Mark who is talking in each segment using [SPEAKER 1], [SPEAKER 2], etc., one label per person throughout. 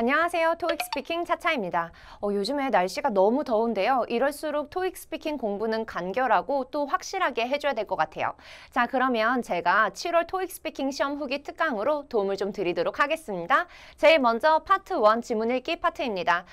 [SPEAKER 1] 안녕하세요. 토익 스피킹 차차입니다. 요즘에 날씨가 너무 더운데요. 이럴수록 토익 스피킹 공부는 간결하고 또 확실하게 해줘야 될 것 같아요. 자, 그러면 제가 7월 토익 스피킹 시험 후기 특강으로 도움을 좀 드리도록 하겠습니다. 제일 먼저 파트 1 지문 읽기 파트입니다.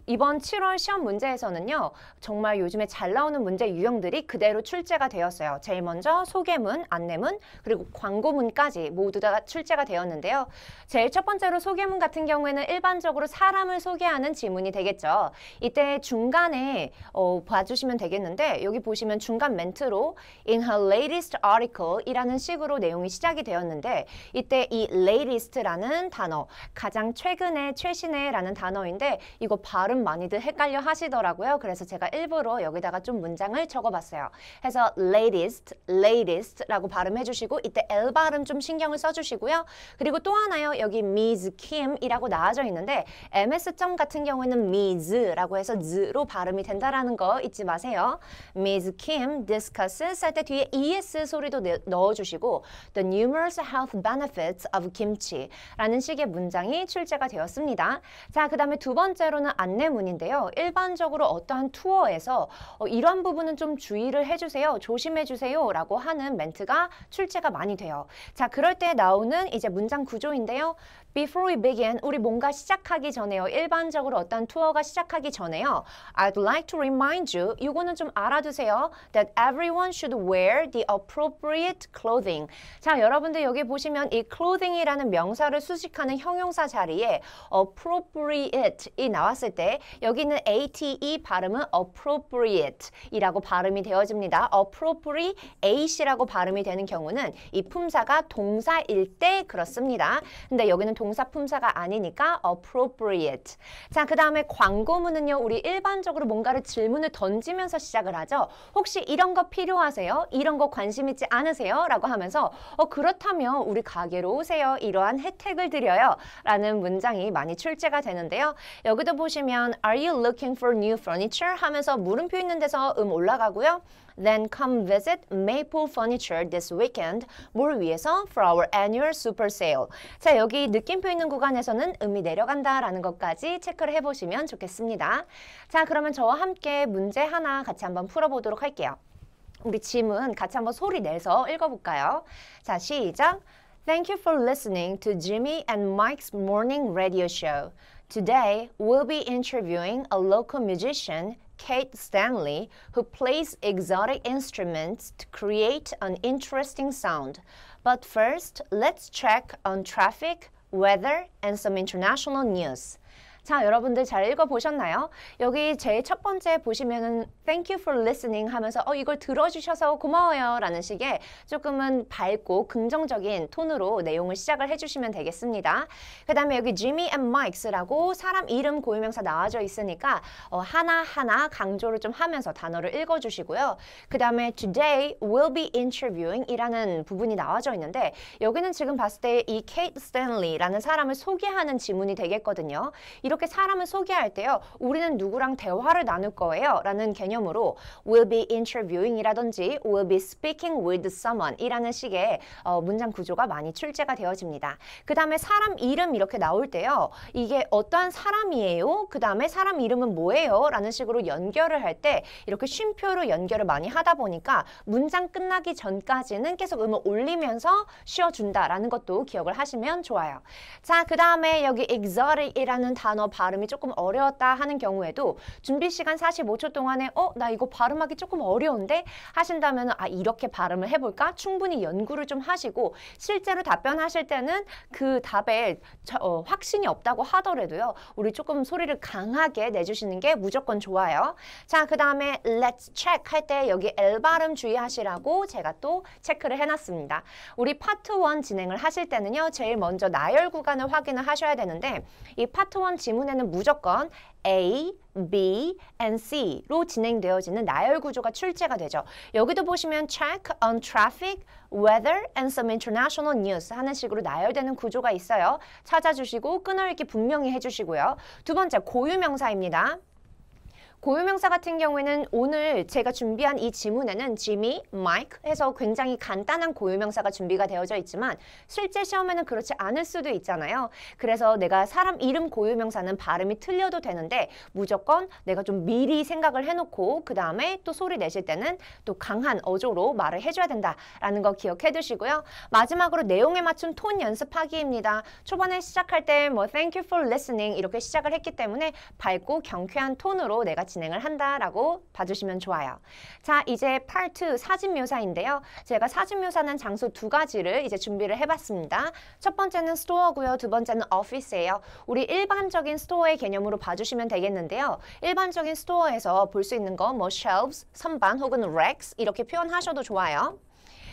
[SPEAKER 1] 이번 7월 시험 문제에서는요. 정말 요즘에 잘 나오는 문제 유형들이 그대로 출제가 되었어요. 제일 먼저 소개문, 안내문, 그리고 광고문까지 모두 다 출제가 되었는데요. 제일 첫 번째로 소개문 같은 경우에는 일반적으로 사람을 소개하는 지문이 되겠죠. 이때 중간에 봐주시면 되겠는데 여기 보시면 중간 멘트로 In her latest article 이라는 식으로 내용이 시작이 되었는데 이때 이 latest라는 단어, 가장 최근에, 최신에 라는 단어인데 이거 발음 많이들 헷갈려 하시더라고요. 그래서 제가 일부러 여기다가 좀 문장을 적어봤어요. 해서 latest라고 발음해 주시고 이때 L 발음 좀 신경을 써주시고요. 그리고 또 하나요. 여기 Ms. Kim이라고 나와져 있는데 MS점 같은 경우에는 Ms라고 해서 z로 발음이 된다라는 거 잊지 마세요. Ms. Kim discusses 할 때 뒤에 es 소리도 넣어주시고 The numerous health benefits of kimchi 라는 식의 문장이 출제가 되었습니다. 자, 그 다음에 두 번째로는 안내문인데요. 일반적으로 어떠한 투어에서 이러한 부분은 좀 주의를 해주세요. 조심해주세요 라고 하는 멘트가 출제가 많이 돼요. 자, 그럴 때 나오는 이제 문장 구조인데요. Before we begin, 우리 뭔가 시작하기 전에요. 일반적으로 어떤 투어가 시작하기 전에요. I'd like to remind you, 이거는 좀 알아두세요. That everyone should wear the appropriate clothing. 자, 여러분들 여기 보시면 이 clothing이라는 명사를 수식하는 형용사 자리에 appropriate이 나왔을 때 여기는 ate 발음은 appropriate이라고 발음이 되어집니다. appropriate이라고 발음이 되는 경우는 이 품사가 동사일 때 그렇습니다. 근데 여기는 동사 품사가 아니니까 appropriate. 자, 그 다음에 광고문은요. 우리 일반적으로 뭔가를 질문을 던지면서 시작을 하죠. 혹시 이런 거 필요하세요? 이런 거 관심 있지 않으세요? 라고 하면서 그렇다면 우리 가게로 오세요. 이러한 혜택을 드려요. 라는 문장이 많이 출제가 되는데요. 여기도 보시면 Are you looking for new furniture? 하면서 물음표 있는 데서 올라가고요. Then come visit Maple Furniture this weekend. 뭘 위해서? For our annual super sale. 자, 여기 느낌표 있는 구간에서는 음이 내려간다라는 것까지 체크를 해보시면 좋겠습니다. 자, 그러면 저와 함께 문제 하나 같이 한번 풀어보도록 할게요. 우리 지문 같이 한번 소리 내서 읽어볼까요? 자, 시작! Thank you for listening to Jimmy and Mike's morning radio show. Today, we'll be interviewing a local musician, Kate Stanley, who plays exotic instruments to create an interesting sound. But first, let's check on traffic, weather, and some international news. 자, 여러분들 잘 읽어보셨나요? 여기 제일 첫 번째 보시면은 Thank you for listening 하면서 이걸 들어주셔서 고마워요 라는 식의 조금은 밝고 긍정적인 톤으로 내용을 시작을 해주시면 되겠습니다. 그 다음에 여기 Jimmy and Mike's라고 사람 이름 고유명사 나와져 있으니까 하나하나 강조를 좀 하면서 단어를 읽어주시고요. 그 다음에 Today we'll be interviewing 이라는 부분이 나와져 있는데 여기는 지금 봤을 때 이 Kate Stanley라는 사람을 소개하는 지문이 되겠거든요. 이렇게 사람을 소개할 때요. 우리는 누구랑 대화를 나눌 거예요. 라는 개념으로 will be interviewing 이라든지 will be speaking with someone 이라는 식의 문장 구조가 많이 출제가 되어집니다. 그 다음에 사람 이름 이렇게 나올 때요. 이게 어떠한 사람이에요? 그 다음에 사람 이름은 뭐예요? 라는 식으로 연결을 할 때 이렇게 쉼표로 연결을 많이 하다 보니까 문장 끝나기 전까지는 계속 음을 올리면서 쉬어준다라는 것도 기억을 하시면 좋아요. 자, 그 다음에 여기 exotic이라는 단어 발음이 조금 어려웠다 하는 경우에도 준비 시간 45초 동안에 나 이거 발음하기 조금 어려운데 하신다면 이렇게 발음을 해볼까? 충분히 연구를 좀 하시고 실제로 답변하실 때는 그 답에 확신이 없다고 하더라도요. 우리 조금 소리를 강하게 내주시는 게 무조건 좋아요. 자, 그 다음에 let's check 할 때 여기 L 발음 주의하시라고 제가 또 체크를 해놨습니다. 우리 파트 1 진행을 하실 때는요. 제일 먼저 나열 구간을 확인을 하셔야 되는데 이 파트 1 지문에는 무조건 A, B, and C로 진행되어지는 나열 구조가 출제가 되죠. 여기도 보시면 check on traffic, weather, and some international news 하는 식으로 나열되는 구조가 있어요. 찾아주시고 끊어읽기 분명히 해주시고요. 두 번째, 고유명사입니다. 고유명사 같은 경우에는 오늘 제가 준비한 이 지문에는 지미, 마이크 해서 굉장히 간단한 고유명사가 준비가 되어져 있지만 실제 시험에는 그렇지 않을 수도 있잖아요. 그래서 내가 사람 이름 고유명사는 발음이 틀려도 되는데 무조건 내가 좀 미리 생각을 해놓고 그 다음에 또 소리 내실 때는 또 강한 어조로 말을 해줘야 된다라는 거 기억해 두시고요. 마지막으로 내용에 맞춘 톤 연습하기입니다. 초반에 시작할 때 뭐 Thank you for listening 이렇게 시작을 했기 때문에 밝고 경쾌한 톤으로 내가 진행을 한다라고 봐주시면 좋아요. 자, 이제 Part 2 사진 묘사인데요. 제가 사진 묘사는 장소 두 가지를 이제 준비를 해봤습니다. 첫 번째는 스토어고요. 두 번째는 오피스예요. 우리 일반적인 스토어의 개념으로 봐주시면 되겠는데요. 일반적인 스토어에서 볼 수 있는 거 뭐 shelves, 선반 혹은 racks 이렇게 표현하셔도 좋아요.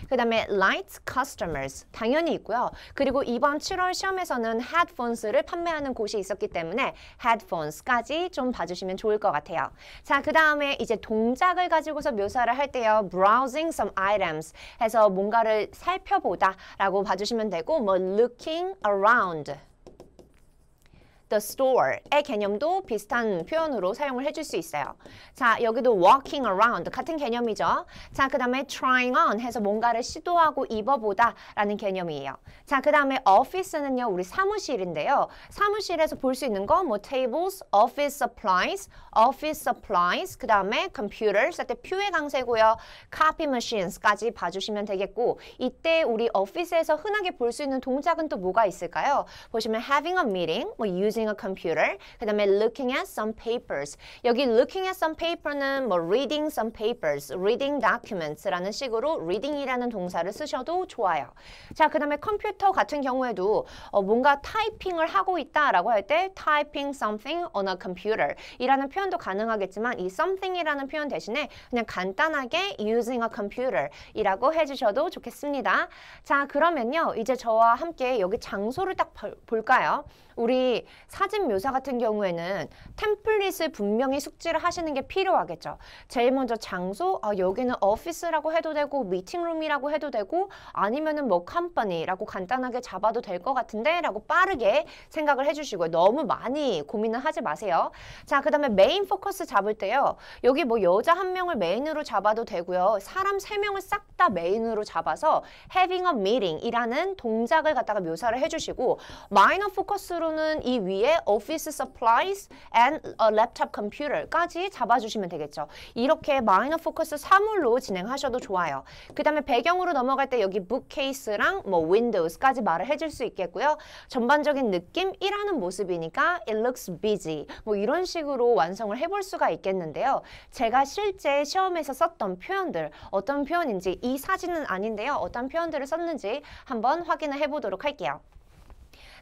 [SPEAKER 1] 그 다음에 light customers 당연히 있고요. 그리고 이번 7월 시험에서는 headphones를 판매하는 곳이 있었기 때문에 headphones까지 좀 봐주시면 좋을 것 같아요. 자, 그 다음에 이제 동작을 가지고서 묘사를 할 때요. browsing some items 해서 뭔가를 살펴보다 라고 봐주시면 되고 뭐 looking around the store의 개념도 비슷한 표현으로 사용을 해줄 수 있어요. 자, 여기도 walking around 같은 개념이죠. 자, 그 다음에 trying on 해서 뭔가를 시도하고 입어보다 라는 개념이에요. 자, 그 다음에 office는요, 우리 사무실인데요. 사무실에서 볼 수 있는 거 뭐 tables, office supplies, 그 다음에 computers, 할때 표의 강세고요. copy machines까지 봐주시면 되겠고 이때 우리 오피스에서 흔하게 볼 수 있는 동작은 또 뭐가 있을까요? 보시면 having a meeting, 뭐 using a computer, 그 다음에 looking at some papers. 여기 looking at some paper는 뭐 reading some papers, reading documents라는 식으로 reading이라는 동사를 쓰셔도 좋아요. 자, 그 다음에 컴퓨터 같은 경우에도 뭔가 타이핑을 하고 있다라고 할 때 typing something on a computer 이라는 표현도 가능하겠지만 이 something이라는 표현 대신에 그냥 간단하게 using a computer 이라고 해주셔도 좋겠습니다. 자, 그러면요. 이제 저와 함께 여기 장소를 딱 볼까요? 우리 사진 묘사 같은 경우에는 템플릿을 분명히 숙지를 하시는 게 필요하겠죠. 제일 먼저 장소, 여기는 오피스라고 해도 되고 미팅룸이라고 해도 되고 아니면은 뭐 컴퍼니라고 간단하게 잡아도 될 것 같은데 라고 빠르게 생각을 해주시고요. 너무 많이 고민은 하지 마세요. 자, 그 다음에 메인 포커스 잡을 때요. 여기 뭐 여자 한 명을 메인으로 잡아도 되고요. 사람 3명을 싹 다 메인으로 잡아서 having a meeting 이라는 동작을 갖다가 묘사를 해주시고 마이너 포커스로는 이 위에 office supplies and a laptop computer까지 잡아주시면 되겠죠. 이렇게 마이너 포커스 사물로 진행하셔도 좋아요. 그 다음에 배경으로 넘어갈 때 여기 bookcase랑 뭐 windows까지 말을 해줄 수 있겠고요. 전반적인 느낌 일하는 모습이니까 it looks busy 뭐 이런 식으로 완성을 해볼 수가 있겠는데요. 제가 실제 시험에서 썼던 표현들 어떤 표현인지 이 사진은 아닌데요. 어떤 표현들을 썼는지 한번 확인을 해보도록 할게요.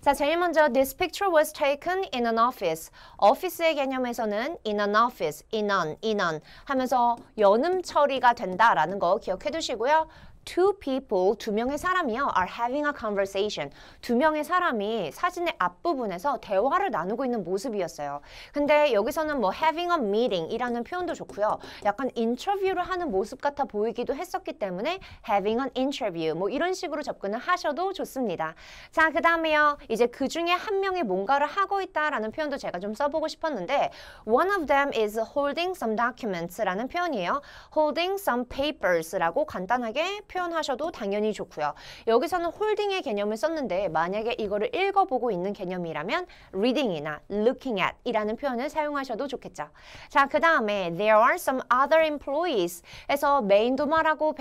[SPEAKER 1] 자, 제일 먼저 this picture was taken in an office. 오피스의 개념에서는 in an office, in an 하면서 연음 처리가 된다라는 거 기억해 두시고요. Two people, 두 명의 사람이요, are having a conversation. 두 명의 사람이 사진의 앞부분에서 대화를 나누고 있는 모습이었어요. 근데 여기서는 뭐 having a meeting 이라는 표현도 좋고요. 약간 인터뷰를 하는 모습 같아 보이기도 했었기 때문에 having an interview 뭐 이런 식으로 접근을 하셔도 좋습니다. 자, 그 다음에요. 이제 그 중에 한 명이 뭔가를 하고 있다라는 표현도 제가 좀 써보고 싶었는데 one of them is holding some documents라는 표현이에요. holding some papers라고 간단하게 표현하셔도 당연히 좋고요. 여기서는 홀딩의 개념을 썼는데 만약에 이거를 읽어보고 있는 개념이라면 reading이나 looking at 이라는 표현을 사용하셔도 좋겠죠. 자, 그 다음에 there are some other employees 해서 메인도 말하고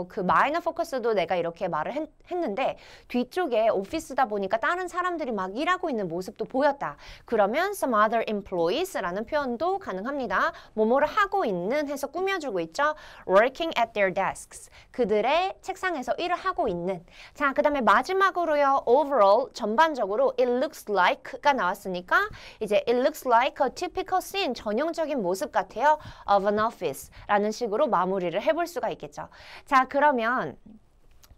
[SPEAKER 1] 그 마이너 포커스도 내가 이렇게 말을 했는데 뒤쪽에 오피스다 보니까 다른 사람들이 막 일하고 있는 모습도 보였다. 그러면 some other employes라는 표현도 가능합니다. 뭐뭐를 하고 있는 해서 꾸며주고 있죠. working at their desks. 그들의 책상에서 일을 하고 있는. 자, 그 다음에 마지막으로요. overall, 전반적으로 it looks like가 나왔으니까 이제 it looks like a typical scene, 전형적인 모습 같아요. of an office 라는 식으로 마무리를 해볼 수가 있겠죠. 자, 그러면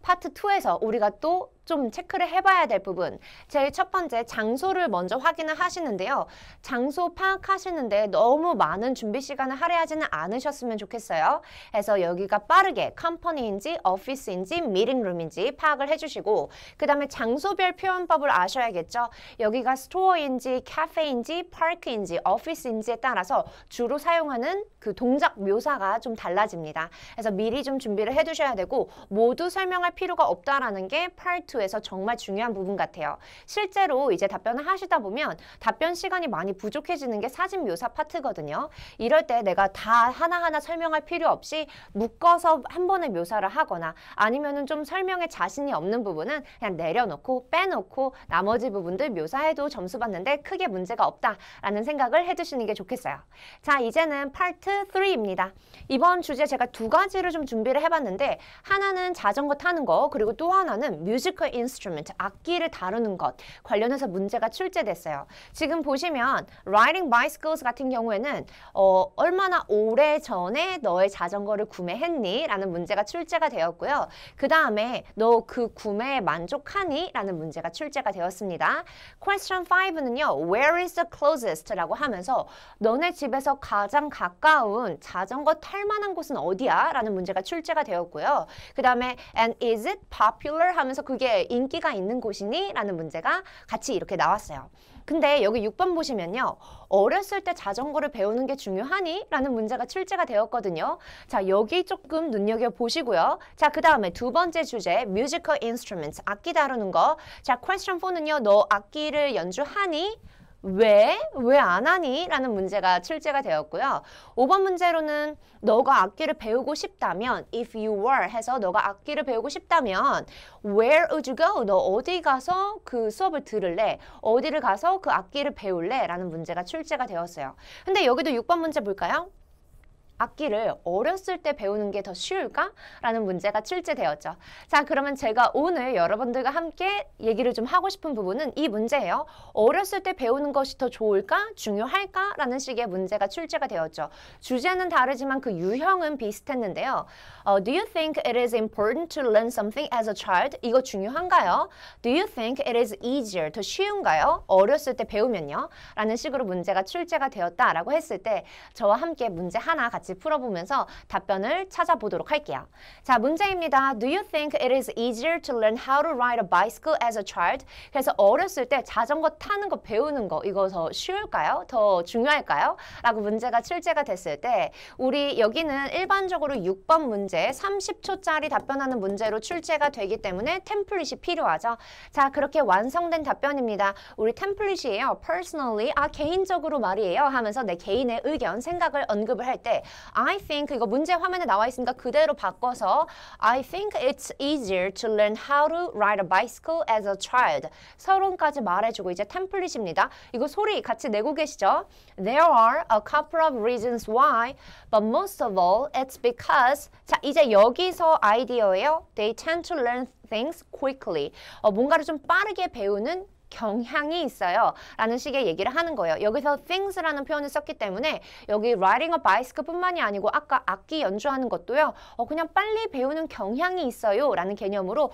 [SPEAKER 1] 파트 2에서 우리가 또 좀 체크를 해봐야 될 부분. 제일 첫 번째, 장소를 먼저 확인을 하시는데요. 장소 파악하시는데 너무 많은 준비 시간을 할애하지는 않으셨으면 좋겠어요. 그래서 여기가 빠르게 컴퍼니인지 오피스인지 미팅룸인지 파악을 해주시고 그 다음에 장소별 표현법을 아셔야겠죠. 여기가 스토어인지 카페인지 파크인지 오피스인지에 따라서 주로 사용하는 그 동작 묘사가 좀 달라집니다. 그래서 미리 좀 준비를 해두셔야 되고 모두 설명할 필요가 없다라는 게 Part 2에서 정말 중요한 부분 같아요. 실제로 이제 답변을 하시다 보면 답변 시간이 많이 부족해지는 게 사진 묘사 파트거든요. 이럴 때 내가 다 하나하나 설명할 필요 없이 묶어서 한 번에 묘사를 하거나 아니면은 좀 설명에 자신이 없는 부분은 그냥 내려놓고 빼놓고 나머지 부분들 묘사해도 점수 받는데 크게 문제가 없다라는 생각을 해두시는 게 좋겠어요. 자, 이제는 파트 3입니다. 이번 주제 제가 두 가지를 좀 준비를 해봤는데 하나는 자전거 타는 거 그리고 또 하나는 뮤지컬 인스트루먼트, 악기를 다루는 것 관련해서 문제가 출제됐어요. 지금 보시면 Riding Bicycles 같은 경우에는 얼마나 오래 전에 너의 자전거를 구매했니? 라는 문제가 출제가 되었고요. 그 다음에 너 그 구매에 만족하니? 라는 문제가 출제가 되었습니다. Question 5는요. Where is the closest? 라고 하면서 너네 집에서 가장 가까운 자전거 탈 만한 곳은 어디야? 라는 문제가 출제가 되었고요. 그 다음에 And is it popular? 하면서 그게 인기가 있는 곳이니? 라는 문제가 같이 이렇게 나왔어요. 근데 여기 6번 보시면요. 어렸을 때 자전거를 배우는 게 중요하니? 라는 문제가 출제가 되었거든요. 자, 여기 조금 눈여겨보시고요. 자, 그 다음에 두 번째 주제, Musical Instruments, 악기 다루는 거. 자, Question 4는요. 너 악기를 연주하니? 왜 안 하니? 라는 문제가 출제가 되었고요. 5번 문제로는 너가 악기를 배우고 싶다면 if you were 해서 너가 악기를 배우고 싶다면 where would you go? 너 어디 가서 그 수업을 들을래? 어디를 가서 그 악기를 배울래? 라는 문제가 출제가 되었어요. 근데 여기도 6번 문제 볼까요? 악기를 어렸을 때 배우는 게 더 쉬울까? 라는 문제가 출제되었죠. 자, 그러면 제가 오늘 여러분들과 함께 얘기를 좀 하고 싶은 부분은 이 문제예요. 어렸을 때 배우는 것이 더 좋을까? 중요할까? 라는 식의 문제가 출제가 되었죠. 주제는 다르지만 그 유형은 비슷했는데요. Do you think it is important to learn something as a child? 이거 중요한가요? Do you think it is easier? 더 쉬운가요? 어렸을 때 배우면요. 라는 식으로 문제가 출제가 되었다라고 했을 때 저와 함께 문제 하나 같이 풀어보면서 답변을 찾아보도록 할게요. 자, 문제입니다. Do you think it is easier to learn how to ride a bicycle as a child? 그래서 어렸을 때 자전거 타는 거 배우는 거 이거 더 쉬울까요? 더 중요할까요? 라고 문제가 출제가 됐을 때 우리 여기는 일반적으로 6번 문제 30초짜리 답변하는 문제로 출제가 되기 때문에 템플릿이 필요하죠. 자, 그렇게 완성된 답변입니다. 우리 템플릿이에요. Personally, 개인적으로 말이에요 하면서 내 개인의 의견, 생각을 언급을 할 때 I think 이거 문제 화면에 나와 있으니까 그대로 바꿔서 I think it's easier to learn how to ride a bicycle as a child. 서론까지 말해주고 이제 템플릿입니다. 이거 소리 같이 내고 계시죠? There are a couple of reasons why, but most of all, it's because 자, 이제 여기서 아이디어예요. They tend to learn things quickly. 뭔가를 좀 빠르게 배우는 경향이 있어요. 라는 식의 얘기를 하는 거예요. 여기서 things라는 표현을 썼기 때문에 여기 riding a bicycle 뿐만이 아니고 아까 악기 연주하는 것도요. 그냥 빨리 배우는 경향이 있어요. 라는 개념으로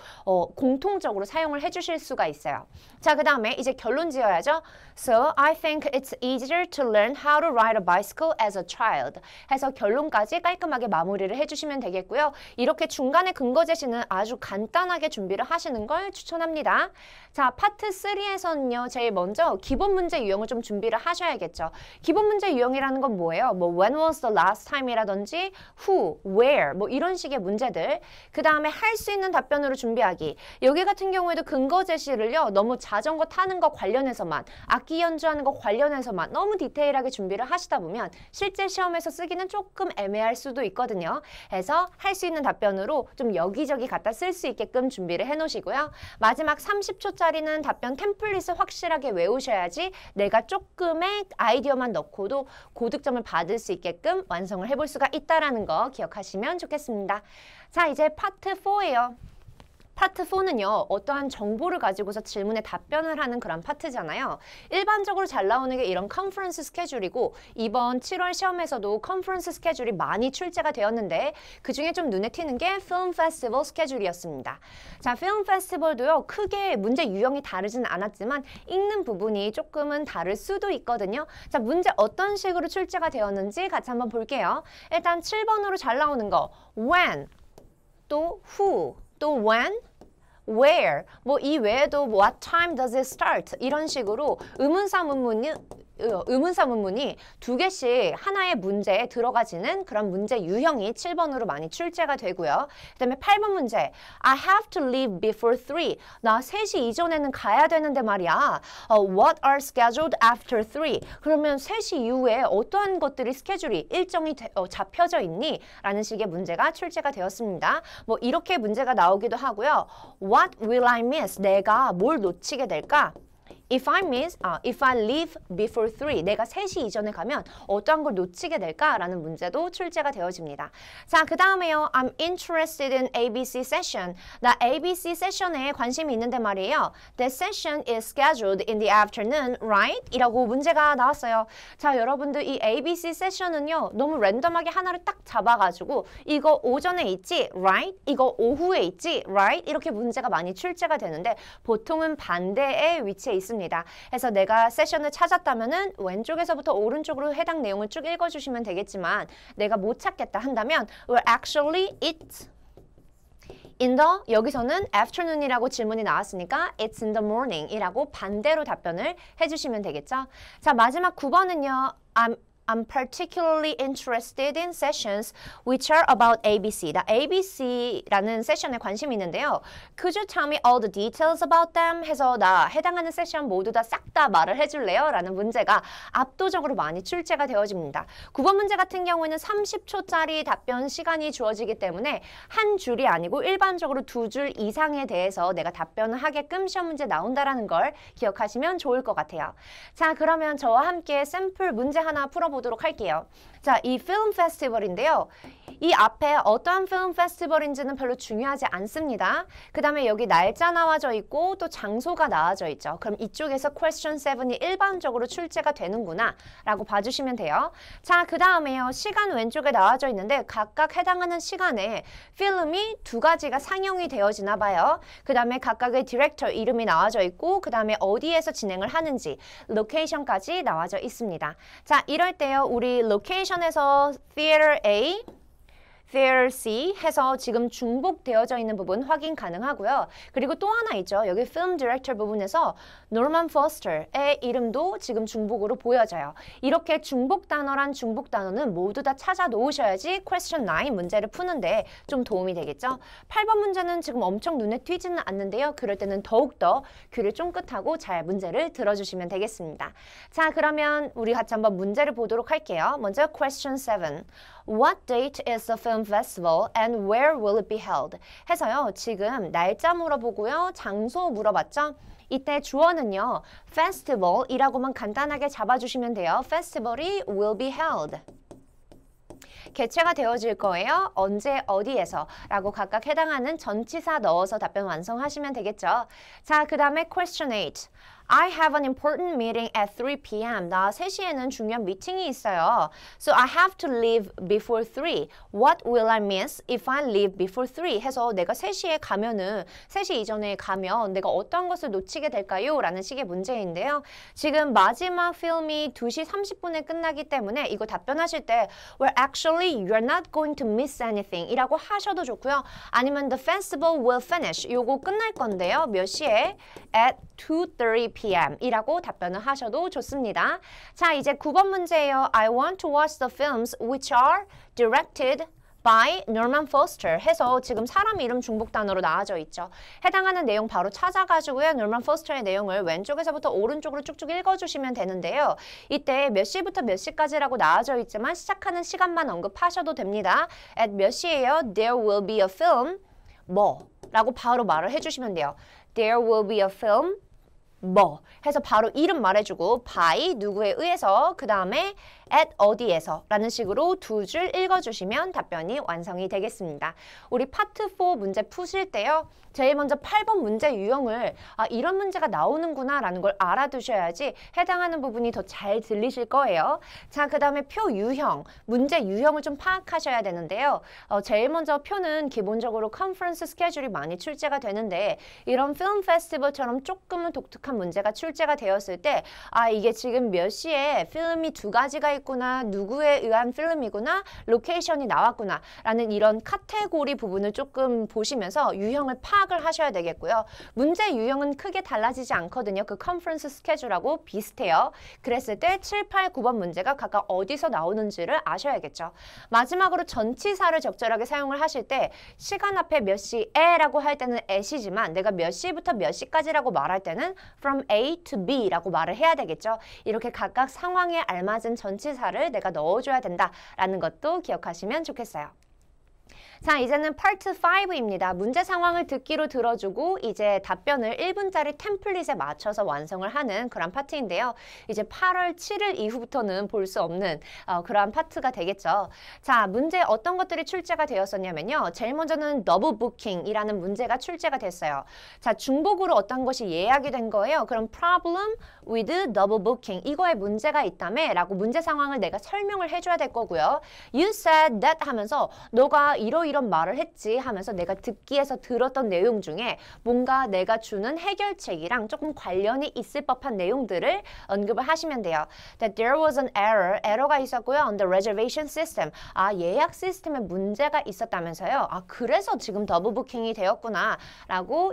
[SPEAKER 1] 공통적으로 사용을 해주실 수가 있어요. 자, 그 다음에 이제 결론 지어야죠. So, I think it's easier to learn how to ride a bicycle as a child. 해서 결론까지 깔끔하게 마무리를 해주시면 되겠고요. 이렇게 중간에 근거 제시는 아주 간단하게 준비를 하시는 걸 추천합니다. 자, 파트 3에서는요. 제일 먼저 기본 문제 유형을 좀 준비를 하셔야겠죠. 기본 문제 유형이라는 건 뭐예요? 뭐 when was the last time이라든지 who, where 뭐 이런 식의 문제들. 그 다음에 할 수 있는 답변으로 준비하기. 여기 같은 경우에도 근거 제시를요. 너무 자전거 타는 거 관련해서만 악기 연주하는 거 관련해서만 너무 디테일하게 준비를 하시다 보면 실제 시험에서 쓰기는 조금 애매할 수도 있거든요. 그래서 할 수 있는 답변으로 좀 여기저기 갖다 쓸 수 있게끔 준비를 해 놓으시고요. 마지막 30초짜리는 답변 템플릿을 확실하게 외우셔야지 내가 조금의 아이디어만 넣고도 고득점을 받을 수 있게끔 완성을 해볼 수가 있다는 거 기억하시면 좋겠습니다. 자, 이제 파트 4예요. 파트 4는요. 어떠한 정보를 가지고서 질문에 답변을 하는 그런 파트잖아요. 일반적으로 잘 나오는 게 이런 컨퍼런스 스케줄이고 이번 7월 시험에서도 컨퍼런스 스케줄이 많이 출제가 되었는데 그중에 좀 눈에 띄는 게 필름 페스티벌 스케줄이었습니다. 자, 필름 페스티벌도요. 크게 문제 유형이 다르진 않았지만 읽는 부분이 조금은 다를 수도 있거든요. 자, 문제 어떤 식으로 출제가 되었는지 같이 한번 볼게요. 일단 7번으로 잘 나오는 거 when, 또 who, 또 when, where, 뭐 이 외에도 what time does it start 이런 식으로 의문사 문문이 두 개씩 하나의 문제에 들어가지는 그런 문제 유형이 7번으로 많이 출제가 되고요. 그다음에 8번 문제 I have to leave before 3. 나 3시 이전에는 가야 되는데 말이야. What are scheduled after 3? 그러면 3시 이후에 어떠한 것들이 스케줄이 일정이 잡혀져 있니? 라는 식의 문제가 출제가 되었습니다. 뭐 이렇게 문제가 나오기도 하고요. What will I miss? 내가 뭘 놓치게 될까? If I leave before 3, 내가 3시 이전에 가면 어떠한 걸 놓치게 될까라는 문제도 출제가 되어집니다. 자, 그 다음에요. I'm interested in ABC session. 나 ABC 세션에 관심이 있는데 말이에요. That session is scheduled in the afternoon, right? 이라고 문제가 나왔어요. 자, 여러분들 이 ABC 세션은요. 너무 랜덤하게 하나를 딱 잡아가지고 이거 오전에 있지, right? 이거 오후에 있지, right? 이렇게 문제가 많이 출제가 되는데 보통은 반대의 위치에 있습니다. 그래서 내가 세션을 찾았다면은 왼쪽에서부터 오른쪽으로 해당 내용을 쭉 읽어주시면 되겠지만 내가 못 찾겠다 한다면 well, actually it's in the 여기서는 afternoon이라고 질문이 나왔으니까 it's in the morning 이라고 반대로 답변을 해주시면 되겠죠. 자, 마지막 9번은요. I'm particularly interested in sessions which are about ABC. 나 ABC라는 세션에 관심이 있는데요. Could you tell me all the details about them? 해서 나 해당하는 세션 모두 다 싹 다 말을 해줄래요? 라는 문제가 압도적으로 많이 출제가 되어집니다. 9번 문제 같은 경우에는 30초짜리 답변 시간이 주어지기 때문에 한 줄이 아니고 일반적으로 2줄 이상에 대해서 내가 답변을 하게끔 시험 문제 나온다라는 걸 기억하시면 좋을 것 같아요. 자, 그러면 저와 함께 샘플 문제 하나 풀어보도록 할게요. 자, 이 필름 페스티벌인데요. 이 앞에 어떠한 필름 페스티벌인지는 별로 중요하지 않습니다. 그 다음에 여기 날짜 나와져 있고 또 장소가 나와져 있죠. 그럼 이쪽에서 question 7이 일반적으로 출제가 되는구나 라고 봐주시면 돼요. 자, 그 다음에요. 시간 왼쪽에 나와져 있는데 각각 해당하는 시간에 필름이 2가지가 상영이 되어지나 봐요. 그 다음에 각각의 디렉터 이름이 나와져 있고 그 다음에 어디에서 진행을 하는지 로케이션까지 나와져 있습니다. 자, 이럴 때요. 우리 로케이션에서 Theater A, Theater C 해서 지금 중복되어져 있는 부분 확인 가능하고요. 그리고 또 하나 있죠. 여기 Film Director 부분에서 Norman Foster의 이름도 지금 중복으로 보여져요. 이렇게 중복 단어란 중복 단어는 모두 다 찾아 놓으셔야지 Question 9 문제를 푸는데 좀 도움이 되겠죠. 8번 문제는 지금 엄청 눈에 띄지는 않는데요. 그럴 때는 더욱더 귀를 쫑긋하고 잘 문제를 들어주시면 되겠습니다. 자, 그러면 우리 같이 한번 문제를 보도록 할게요. 먼저 Question 7. What date is the film festival and where will it be held? 해서요. 지금 날짜 물어보고요. 장소 물어봤죠? 이때 주어는요. festival이라고만 간단하게 잡아주시면 돼요. festival이 will be held. 개최가 되어질 거예요. 언제 어디에서 라고 각각 해당하는 전치사 넣어서 답변 완성하시면 되겠죠. 자, 그 다음에 question 8. I have an important meeting at 3 p.m. 나 3시에는 중요한 미팅이 있어요. So I have to leave before 3. What will I miss if I leave before 3? 해서 내가 3시에 가면은 3시 이전에 가면 내가 어떤 것을 놓치게 될까요? 라는 식의 문제인데요. 지금 마지막 필름이 2시 30분에 끝나기 때문에 이거 답변하실 때 Well, actually, you're not going to miss anything 이라고 하셔도 좋고요. 아니면 The festival will finish. 요거 끝날 건데요. 몇 시에? At 2:30 p.m. 이라고 답변을 하셔도 좋습니다. 자, 이제 9번 문제예요. I want to watch the films which are directed by Norman Foster 해서 지금 사람 이름 중복 단어로 나와져 있죠. 해당하는 내용 바로 찾아가지고요. Norman Foster의 내용을 왼쪽에서부터 오른쪽으로 쭉쭉 읽어주시면 되는데요. 이때 몇 시부터 몇 시까지라고 나와져 있지만 시작하는 시간만 언급하셔도 됩니다. At 몇 시예요? There will be a film 뭐? 라고 바로 말을 해주시면 돼요. There will be a film 뭐 해서 바로 이름 말해주고 by 누구에 의해서 그 다음에 at 어디에서 라는 식으로 두 줄 읽어주시면 답변이 완성이 되겠습니다. 우리 파트 4 문제 푸실 때요. 제일 먼저 8번 문제 유형을 이런 문제가 나오는구나 라는 걸 알아두셔야지 해당하는 부분이 더 잘 들리실 거예요. 자, 그 다음에 표 유형, 문제 유형을 좀 파악하셔야 되는데요. 제일 먼저 표는 기본적으로 컨퍼런스 스케줄이 많이 출제가 되는데 이런 필름 페스티벌처럼 조금은 독특한 문제가 출제가 되었을 때 이게 지금 몇 시에 필름이 두 가지가 있구나, 누구에 의한 필름이구나, 로케이션이 나왔구나 라는 이런 카테고리 부분을 조금 보시면서 유형을 파악을 하셔야 되겠고요. 문제 유형은 크게 달라지지 않거든요. 그 컨퍼런스 스케줄하고 비슷해요. 그랬을 때 7, 8, 9번 문제가 각각 어디서 나오는지를 아셔야겠죠. 마지막으로 전치사를 적절하게 사용을 하실 때 시간 앞에 몇 시에라고 할 때는 at이지만 내가 몇 시부터 몇 시까지라고 말할 때는 from A to B라고 말을 해야 되겠죠. 이렇게 각각 상황에 알맞은 전치사를 내가 넣어줘야 된다라는 것도 기억하시면 좋겠어요. 자, 이제는 파트 5입니다. 문제 상황을 듣기로 들어주고 이제 답변을 1분짜리 템플릿에 맞춰서 완성을 하는 그런 파트인데요. 이제 8월 7일 이후부터는 볼 수 없는 그러한 파트가 되겠죠. 자, 문제 어떤 것들이 출제가 되었었냐면요. 제일 먼저는 더블 부킹이라는 문제가 출제가 됐어요. 자, 중복으로 어떤 것이 예약이 된 거예요. 그럼 problem with double booking 이거에 문제가 있다며 라고 문제 상황을 내가 설명을 해줘야 될 거고요. You said that 하면서 너가 이런 말을 했지 하면서 내가 듣기에서 들었던 내용 중에 뭔가 내가 주는 해결책이랑 조금 관련이 있을 법한 내용들을 언급을 하시면 돼요. That there was an error, 에러가 있었고요. On the reservation system, 예약 시스템에 문제가 있었다면서요. 그래서 지금 더블 부킹이 되었구나 라고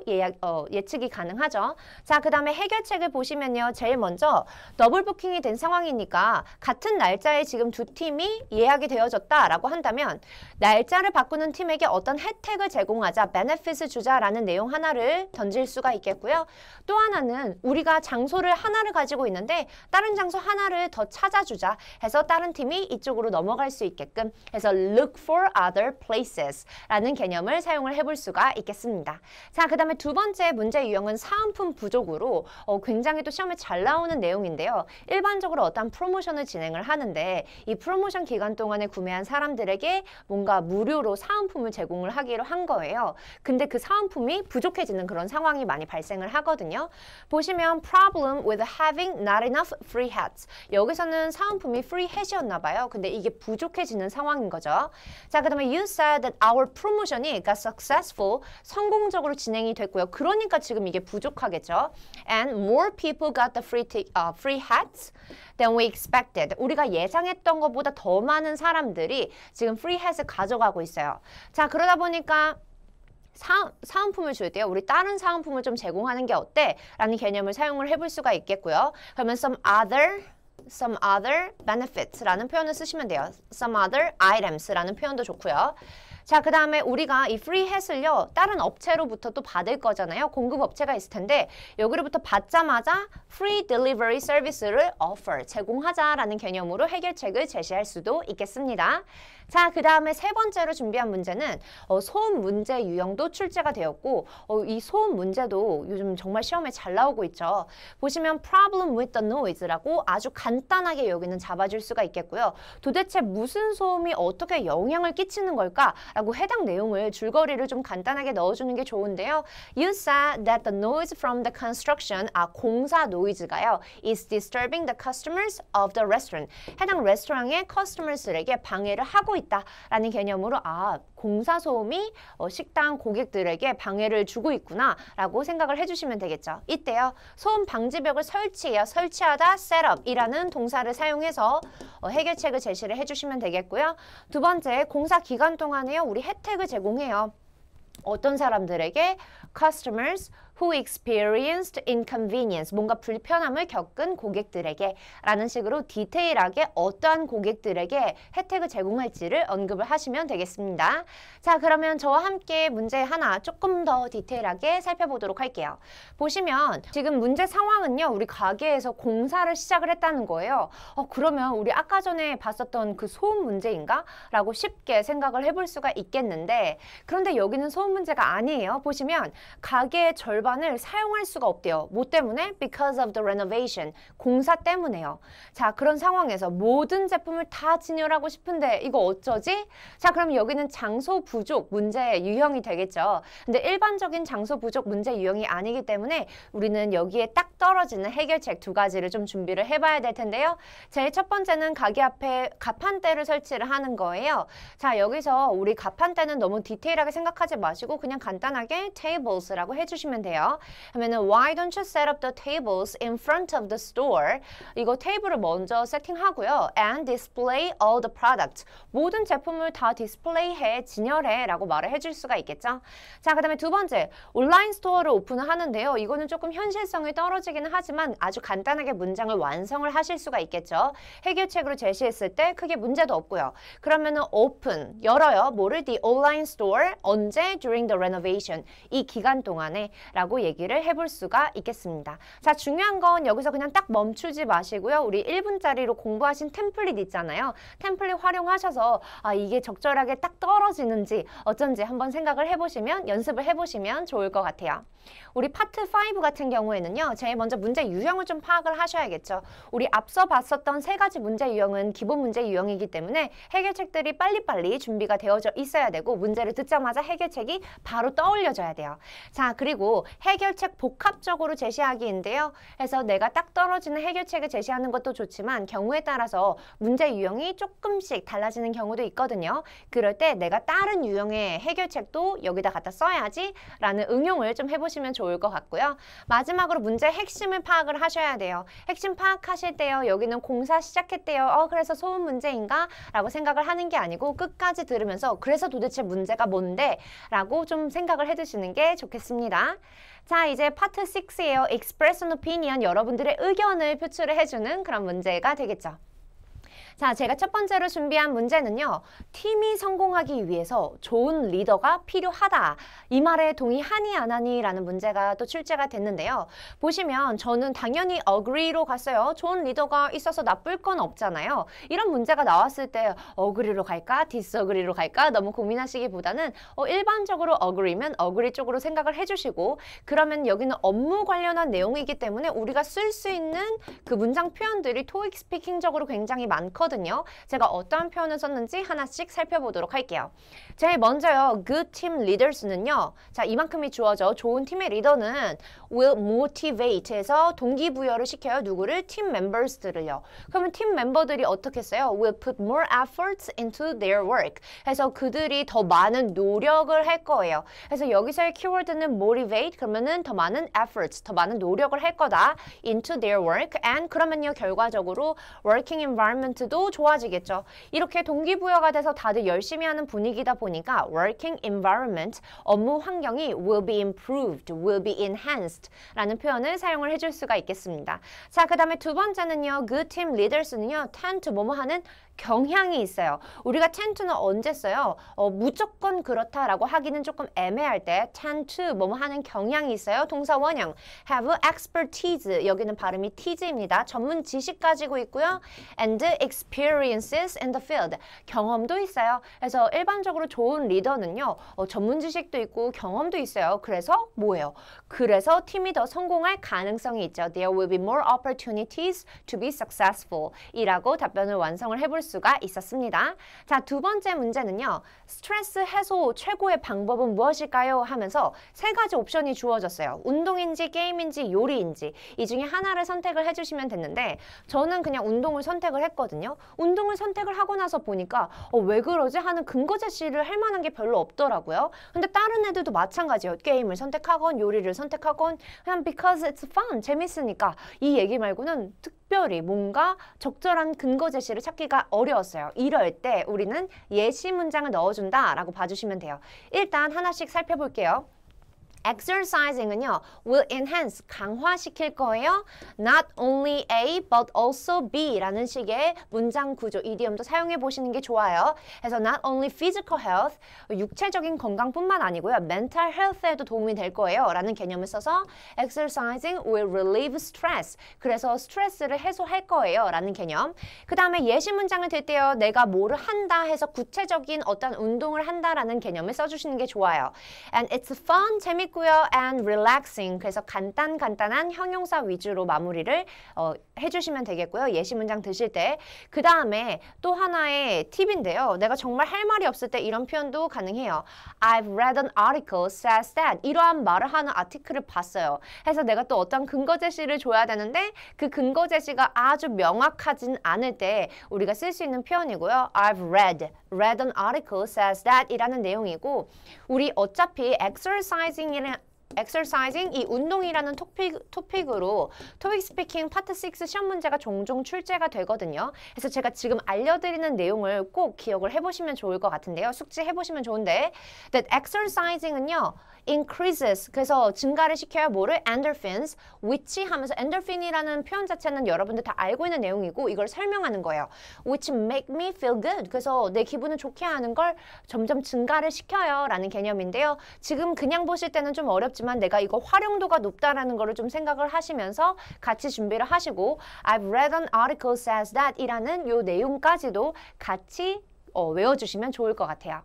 [SPEAKER 1] 예측이 가능하죠. 자, 그 다음에 해결책을 보시면요. 제일 먼저 더블 부킹이 된 상황이니까 같은 날짜에 지금 두 팀이 예약이 되어졌다라고 한다면 날짜를 바꾸는 팀에게 어떤 혜택을 제공하자, benefit을 주자라는 내용 하나를 던질 수가 있겠고요. 또 하나는 우리가 장소를 하나를 가지고 있는데 다른 장소 하나를 더 찾아주자 해서 다른 팀이 이쪽으로 넘어갈 수 있게끔 해서 look for other places 라는 개념을 사용을 해볼 수가 있겠습니다. 자, 그 다음에 두 번째 문제 유형은 사은품 부족으로 굉장히 또 시험에 잘 나오는 내용인데요. 일반적으로 어떤 프로모션을 진행을 하는데 이 프로모션 기간 동안에 구매한 사람들에게 뭔가 무료로 사은품을 제공을 하기로 한 거예요. 근데 그 사은품이 부족해지는 그런 상황이 많이 발생을 하거든요. 보시면 problem with having not enough free hats. 여기서는 사은품이 free hat이었나 봐요. 근데 이게 부족해지는 상황인 거죠. 자, 그 다음에 you said that our promotion이 got successful. 성공적으로 진행이 됐고요. 그러니까 지금 이게 부족하겠죠. And more people got the free hats than we expected. 우리가 예상했던 것보다 더 많은 사람들이 지금 free hat을 가져가고 있어요. 자, 그러다 보니까 사은품을 줄 때요. 우리 다른 사은품을 좀 제공하는 게 어때? 라는 개념을 사용을 해볼 수가 있겠고요. 그러면 some other benefits라는 표현을 쓰시면 돼요. some other items라는 표현도 좋고요. 자, 그 다음에 우리가 이 free hat을요, 다른 업체로부터 또 받을 거잖아요. 공급 업체가 있을 텐데 여기로부터 받자마자 free delivery service를 offer, 제공하자라는 개념으로 해결책을 제시할 수도 있겠습니다. 자, 그 다음에 세 번째로 준비한 문제는 소음 문제 유형도 출제가 되었고 이 소음 문제도 요즘 정말 시험에 잘 나오고 있죠. 보시면 problem with the noise라고 아주 간단하게 여기는 잡아줄 수가 있겠고요. 도대체 무슨 소음이 어떻게 영향을 끼치는 걸까? 라고 해당 내용을 줄거리를 좀 간단하게 넣어주는 게 좋은데요. You said that the noise from the construction, 공사 노이즈가요, is disturbing the customers of the restaurant. 해당 레스토랑의 커스터머스에게 방해를 하고 있다라는 개념으로 공사 소음이 식당 고객들에게 방해를 주고 있구나라고 생각을 해주시면 되겠죠. 이때요, 소음 방지벽을 설치해요. 설치하다 setup이라는 동사를 사용해서 해결책을 제시를 해주시면 되겠고요. 두 번째, 공사 기간 동안에요, 우리 혜택을 제공해요. 어떤 사람들에게 customers who experienced inconvenience, 뭔가 불편함을 겪은 고객들에게 라는 식으로 디테일하게 어떠한 고객들에게 혜택을 제공할지를 언급을 하시면 되겠습니다. 자, 그러면 저와 함께 문제 하나 조금 더 디테일하게 살펴보도록 할게요. 보시면 지금 문제 상황은요, 우리 가게에서 공사를 시작을 했다는 거예요. 그러면 우리 아까 전에 봤었던 그 소음 문제인가? 라고 쉽게 생각을 해볼 수가 있겠는데, 그런데 여기는 소음 문제가 아니에요. 보시면 가게의 절반 절반을 사용할 수가 없대요. 뭐 때문에? Because of the renovation. 공사 때문에요. 자, 그런 상황에서 모든 제품을 다 진열하고 싶은데 이거 어쩌지? 자, 그럼 여기는 장소 부족 문제 유형이 되겠죠. 근데 일반적인 장소 부족 문제 유형이 아니기 때문에 우리는 여기에 딱 떨어지는 해결책 두 가지를 좀 준비를 해봐야 될 텐데요. 제일 첫 번째는 가게 앞에 가판대를 설치를 하는 거예요. 자, 여기서 우리 가판대는 너무 디테일하게 생각하지 마시고 그냥 간단하게 tables라고 해주시면 돼요. 그러면은 Why don't you set up the tables in front of the store? 이거 테이블을 먼저 세팅하고요. And display all the products. 모든 제품을 다 디스플레이해, 진열해 라고 말을 해줄 수가 있겠죠. 자, 그 다음에 두 번째, 온라인 스토어를 오픈을 하는데요. 이거는 조금 현실성이 떨어지기는 하지만 아주 간단하게 문장을 완성을 하실 수가 있겠죠. 해결책으로 제시했을 때 크게 문제도 없고요. 그러면은 open, 열어요. 뭐를? The online store. 언제? During the renovation. 이 기간 동안에 라고 얘기를 해볼 수가 있겠습니다. 자, 중요한 건 여기서 그냥 딱 멈추지 마시고요. 우리 1분짜리로 공부하신 템플릿 있잖아요. 템플릿 활용하셔서 이게 적절하게 딱 떨어지는지 어쩐지 한번 생각을 해보시면, 연습을 해보시면 좋을 것 같아요. 우리 파트 5 같은 경우에는요. 제일 먼저 문제 유형을 좀 파악을 하셔야겠죠. 우리 앞서 봤었던 세 가지 문제 유형은 기본 문제 유형이기 때문에 해결책들이 빨리빨리 준비가 되어져 있어야 되고 문제를 듣자마자 해결책이 바로 떠올려져야 돼요. 자, 그리고 해결책 복합적으로 제시하기인데요. 그래서 내가 딱 떨어지는 해결책을 제시하는 것도 좋지만 경우에 따라서 문제 유형이 조금씩 달라지는 경우도 있거든요. 그럴 때 내가 다른 유형의 해결책도 여기다 갖다 써야지 라는 응용을 좀 해보시면 좋을 것 같고요. 마지막으로 문제의 핵심을 파악을 하셔야 돼요. 핵심 파악하실 때요. 여기는 공사 시작했대요. 그래서 소음 문제인가? 라고 생각을 하는 게 아니고 끝까지 들으면서 그래서 도대체 문제가 뭔데? 라고 좀 생각을 해두시는 게 좋겠습니다. 자, 이제 파트 6예요. Express an opinion. 여러분들의 의견을 표출을 해주는 그런 문제가 되겠죠. 자, 제가 첫 번째로 준비한 문제는요. 팀이 성공하기 위해서 좋은 리더가 필요하다. 이 말에 동의하니 안 하니? 라는 문제가 또 출제가 됐는데요. 보시면 저는 당연히 agree로 갔어요. 좋은 리더가 있어서 나쁠 건 없잖아요. 이런 문제가 나왔을 때 agree로 갈까? disagree로 갈까? 너무 고민하시기보다는 일반적으로 agree면 agree 쪽으로 생각을 해주시고 그러면 여기는 업무 관련한 내용이기 때문에 우리가 쓸 수 있는 그 문장 표현들이 토익 스피킹적으로 굉장히 많거든요. 제가 어떠한 표현을 썼는지 하나씩 살펴보도록 할게요. 제일 먼저요. Good team leaders는요. 자, 이만큼이 주어져. 좋은 팀의 리더는 will motivate에서 동기부여를 시켜요. 누구를? 팀 멤버스들을요. 그러면 팀 멤버들이 어떻게 써요? will put more efforts into their work. 해서 그들이 더 많은 노력을 할 거예요. 그래서 여기서의 키워드는 motivate 그러면은 더 많은 efforts, 더 많은 노력을 할 거다. into their work and 그러면요. 결과적으로 working environment도 좋아지겠죠. 이렇게 동기부여가 돼서 다들 열심히 하는 분위기다 보니까 working environment, 업무 환경이 will be improved, will be enhanced 라는 표현을 사용을 해줄 수가 있겠습니다. 자, 그 다음에 두 번째는요. good team leaders는요. tend to 뭐뭐 하는 경향이 있어요. 우리가 tend to는 언제 써요? 무조건 그렇다라고 하기는 조금 애매할 때 tend to 뭐뭐 하는 경향이 있어요. 동사 원형 have expertise 여기는 발음이 t즈입니다. 전문 지식 가지고 있고요. and experiences in the field 경험도 있어요. 그래서 일반적으로 좋은 리더는요. 전문 지식도 있고 경험도 있어요. 그래서 뭐예요? 그래서 팀이 더 성공할 가능성이 있죠. There will be more opportunities to be successful 이라고 답변을 완성을 해볼 수가 있었습니다. 자, 두 번째 문제는요. 스트레스 해소 최고의 방법은 무엇일까요? 하면서 세 가지 옵션이 주어졌어요. 운동인지 게임인지 요리인지 이 중에 하나를 선택을 해주시면 됐는데 저는 그냥 운동을 선택을 했거든요. 운동을 선택을 하고 나서 보니까 왜 그러지? 하는 근거 제시를 할 만한 게 별로 없더라고요. 근데 다른 애들도 마찬가지예요. 게임을 선택하건 요리를 선택하건 그냥 because it's fun, 재밌으니까 이 얘기 말고는 특별히 뭔가 적절한 근거 제시를 찾기가 어려웠어요. 이럴 때 우리는 예시 문장을 넣어준다라고 봐주시면 돼요. 일단 하나씩 살펴볼게요. exercising은요, will enhance, 강화시킬 거예요. Not only A, but also B 라는 식의 문장 구조, 이디엄도 사용해 보시는 게 좋아요. 그래서 not only physical health, 육체적인 건강뿐만 아니고요. mental health에도 도움이 될 거예요. 라는 개념을 써서 exercising will relieve stress. 그래서 스트레스를 해소할 거예요. 라는 개념. 그 다음에 예시 문장을 들 때요. 내가 뭐를 한다 해서 구체적인 어떤 운동을 한다라는 개념을 써주시는 게 좋아요. And it's fun, 재밌고 재밌고요. and relaxing. 그래서 간단한 형용사 위주로 마무리를 해주시면 되겠고요. 예시 문장 드실 때. 그 다음에 또 하나의 팁인데요. 내가 정말 할 말이 없을 때 이런 표현도 가능해요. I've read an article says that. 이러한 말을 하는 아티클을 봤어요. 해서 내가 또 어떤 근거 제시를 줘야 되는데 그 근거 제시가 아주 명확하진 않을 때 우리가 쓸 수 있는 표현이고요. I've read an article says that 이라는 내용이고 우리 어차피 exercising 이 운동이라는 토픽으로 토익 스피킹 파트 6 시험 문제가 종종 출제가 되거든요. 그래서 제가 지금 알려드리는 내용을 꼭 기억을 해보시면 좋을 것 같은데요. 숙지해보시면 좋은데 that exercising은요. increases 그래서 증가를 시켜요. 뭐를? endorphins which 하면서 endorphin이라는 표현 자체는 여러분들 다 알고 있는 내용이고 이걸 설명하는 거예요. which make me feel good 그래서 내 기분을 좋게 하는 걸 점점 증가를 시켜요 라는 개념인데요. 지금 그냥 보실 때는 좀 어렵지만 내가 이거 활용도가 높다라는 거를 좀 생각을 하시면서 같이 준비를 하시고 I've read an article says that 이라는 요 내용까지도 같이 외워주시면 좋을 것 같아요.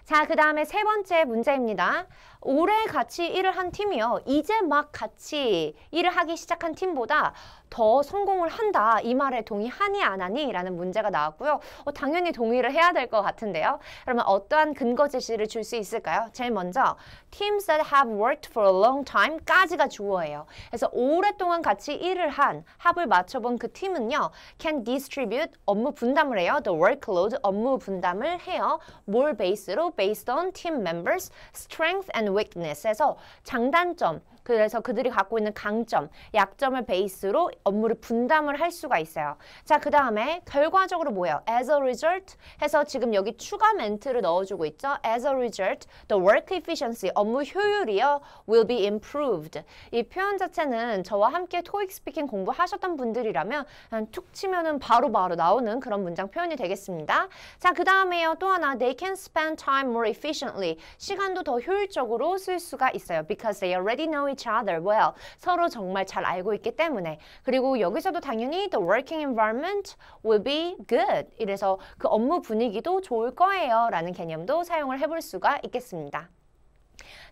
[SPEAKER 1] 자, 그 다음에 세 번째 문제입니다. 올해 같이 일을 한 팀이요. 이제 막 같이 일을 하기 시작한 팀보다 더 성공을 한다. 이 말에 동의하니 안 하니? 라는 문제가 나왔고요. 당연히 동의를 해야 될 것 같은데요. 그러면 어떠한 근거 제시를 줄 수 있을까요? 제일 먼저 Teams that have worked for a long time 까지가 주어예요. 그래서 오랫동안 같이 일을 한 합을 맞춰본 그 팀은요. can distribute 업무 분담을 해요. the workload 업무 분담을 해요. 뭘 베이스로? based on team members strength and weakness에서 장단점 그래서 그들이 갖고 있는 강점, 약점을 베이스로 업무를 분담을 할 수가 있어요. 자, 그 다음에 결과적으로 뭐예요? As a result 해서 지금 여기 추가 멘트를 넣어주고 있죠. As a result, the work efficiency, 업무 효율이요. will be improved. 이 표현 자체는 저와 함께 토익 스피킹 공부하셨던 분들이라면 그냥 툭 치면은 바로바로 나오는 그런 문장 표현이 되겠습니다. 자, 그 다음에요. 또 하나, they can spend time more efficiently. 시간도 더 효율적으로 쓸 수가 있어요. Because they already know each other well. 서로 정말 잘 알고 있기 때문에. 그리고 여기서도 당연히 the working environment will be good. 이래서 그 업무 분위기도 좋을 거예요. 라는 개념도 사용을 해볼 수가 있겠습니다.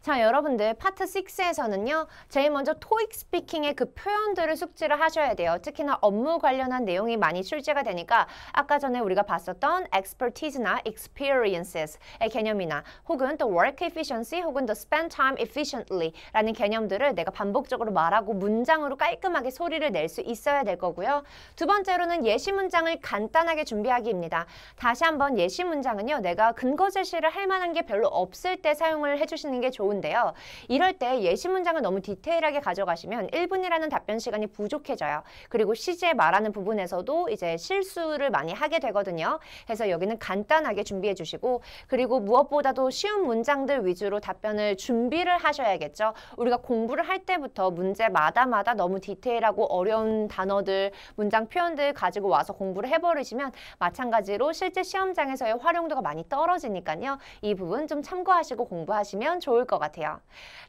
[SPEAKER 1] 자, 여러분들 파트 6에서는요. 제일 먼저 토익 스피킹의 그 표현들을 숙지를 하셔야 돼요. 특히나 업무 관련한 내용이 많이 출제가 되니까 아까 전에 우리가 봤었던 expertise나 experiences의 개념이나 혹은 또 work efficiency 혹은 또 spend time efficiently 라는 개념들을 내가 반복적으로 말하고 문장으로 깔끔하게 소리를 낼 수 있어야 될 거고요. 두 번째로는 예시 문장을 간단하게 준비하기입니다. 다시 한번 예시 문장은요. 내가 근거 제시를 할 만한 게 별로 없을 때 사용을 해주시는 게 좋은데요. 이럴 때 예시 문장을 너무 디테일하게 가져가시면 1분이라는 답변 시간이 부족해져요. 그리고 시제 말하는 부분에서도 이제 실수를 많이 하게 되거든요. 그래서 여기는 간단하게 준비해 주시고 그리고 무엇보다도 쉬운 문장들 위주로 답변을 준비를 하셔야겠죠. 우리가 공부를 할 때부터 문제마다 너무 디테일하고 어려운 단어들, 문장 표현들 가지고 와서 공부를 해버리시면 마찬가지로 실제 시험장에서의 활용도가 많이 떨어지니까요. 이 부분 좀 참고하시고 공부하시면 좋을 것 같아요.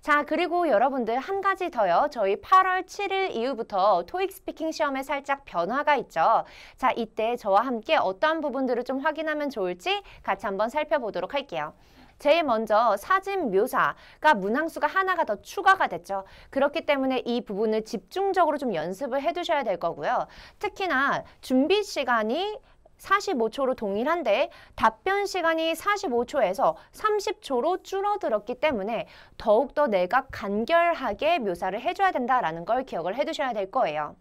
[SPEAKER 1] 자, 그리고 여러분들 한 가지 더요. 저희 8월 7일 이후부터 토익 스피킹 시험에 살짝 변화가 있죠. 자, 이때 저와 함께 어떠한 부분들을 좀 확인하면 좋을지 같이 한번 살펴보도록 할게요. 제일 먼저 사진 묘사가 문항수가 하나가 더 추가가 됐죠. 그렇기 때문에 이 부분을 집중적으로 좀 연습을 해두셔야 될 거고요. 특히나 준비 시간이 45초로 동일한데 답변 시간이 45초에서 30초로 줄어들었기 때문에 더욱더 내가 간결하게 묘사를 해줘야 된다라는 걸 기억을 해두셔야 될 거예요.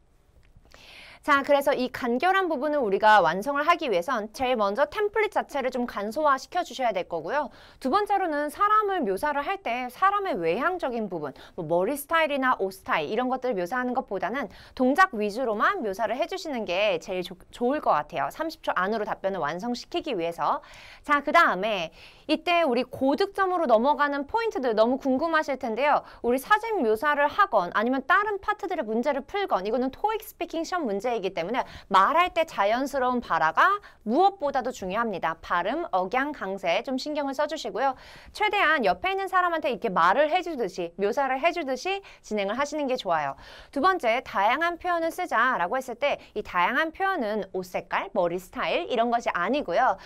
[SPEAKER 1] 자, 그래서 이 간결한 부분을 우리가 완성을 하기 위해선 제일 먼저 템플릿 자체를 좀 간소화 시켜주셔야 될 거고요. 두 번째로는 사람을 묘사를 할 때 사람의 외향적인 부분, 뭐 머리 스타일이나 옷 스타일 이런 것들을 묘사하는 것보다는 동작 위주로만 묘사를 해주시는 게 제일 좋을 것 같아요. 30초 안으로 답변을 완성시키기 위해서. 자, 그 다음에 이때 우리 고득점으로 넘어가는 포인트들 너무 궁금하실 텐데요. 우리 사진 묘사를 하건 아니면 다른 파트들의 문제를 풀건 이거는 토익 스피킹 시험 문제 문제이기 때문에 말할 때 자연스러운 발화가 무엇보다도 중요합니다. 발음, 억양, 강세 좀 신경을 써주시고요. 최대한 옆에 있는 사람한테 이렇게 말을 해주듯이, 묘사를 해주듯이 진행을 하시는 게 좋아요. 두 번째, 다양한 표현을 쓰자라고 했을 때 이 다양한 표현은 옷 색깔, 머리 스타일 이런 것이 아니고요.